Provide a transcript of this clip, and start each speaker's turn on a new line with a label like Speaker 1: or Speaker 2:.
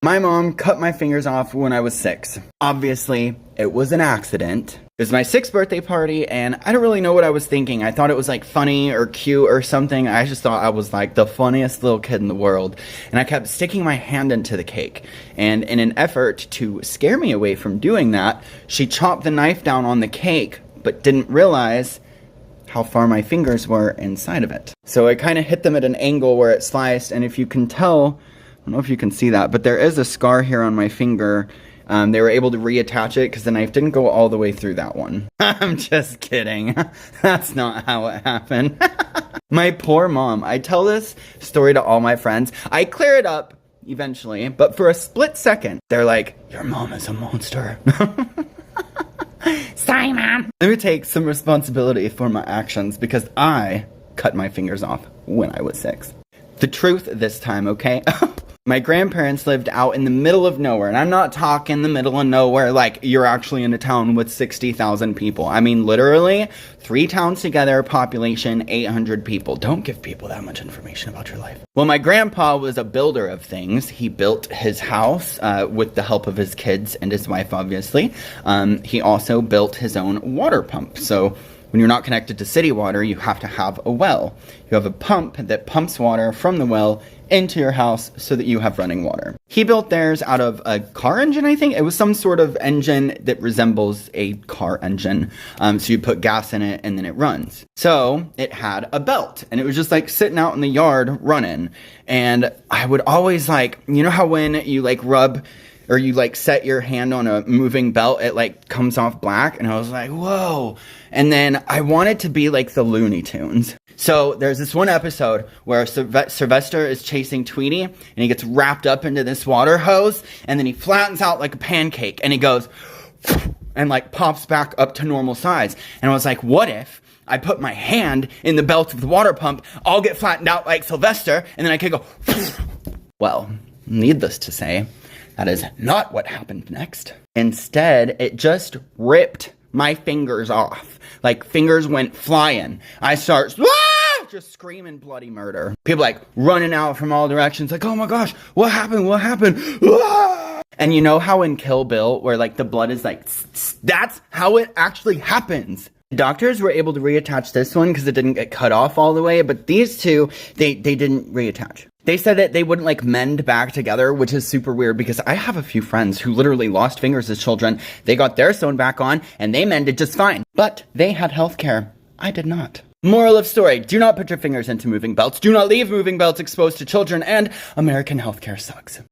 Speaker 1: My mom cut my fingers off when I was 6. Obviously, it was an accident. It was my 6th birthday party, and I don't really know what I was thinking. I thought it was like funny or cute or something. I just thought I was like the funniest little kid in the world. And I kept sticking my hand into the cake. And in an effort to scare me away from doing that, she chopped the knife down on the cake, but didn't realize how far my fingers were inside of it. So I kind of hit them at an angle where it sliced, and if you can tell, I don't know if you can see that, but there is a scar here on my finger. They were able to reattach it because the knife didn't go all the way through that one. I'm just kidding. That's not how it happened. My poor mom. I tell this story to all my friends. I clear it up eventually, but for a split second, they're like, your mom is a monster. Sorry, Mom. Let me take some responsibility for my actions because I cut my fingers off when I was 6. The truth this time, okay? My grandparents lived out in the middle of nowhere, and I'm not talking the middle of nowhere like you're actually in a town with 60,000 people. I mean, literally, 3 towns together, population 800 people. Don't give people that much information about your life. Well, my grandpa was a builder of things. He built his house with the help of his kids and his wife, obviously. He also built his own water pump. So when you're not connected to city water, you have to have a well. You have a pump that pumps water from the well into your house so that you have running water. He built theirs out of a car engine, I think. It was some sort of engine that resembles a car engine. So you put gas in it and then it runs. So it had a belt and it was just like sitting out in the yard running. And I would always like, you know how when you like rub or you like set your hand on a moving belt, it like comes off black, and I was like, whoa. And then I wanted to be like the Looney Tunes. So there's this one episode where Sylvester is chasing Tweety, and he gets wrapped up into this water hose, and then he flattens out like a pancake, and he goes, and like pops back up to normal size. And I was like, what if I put my hand in the belt of the water pump, I'll get flattened out like Sylvester, and then I could go, well, needless to say, that is not what happened next. Instead, it just ripped my fingers off. Like, fingers went flying. I start just screaming bloody murder. People like running out from all directions like, oh my gosh, what happened? What happened? And you know how in Kill Bill, where like the blood is like, that's how it actually happens. Doctors were able to reattach this one because it didn't get cut off all the way, but these two, they didn't reattach. They said that they wouldn't like mend back together, which is super weird because I have a few friends who literally lost fingers as children. They got their sewn back on and they mended just fine, but they had health care. I did not. Moral of story, do not put your fingers into moving belts. Do not leave moving belts exposed to children, and American healthcare sucks.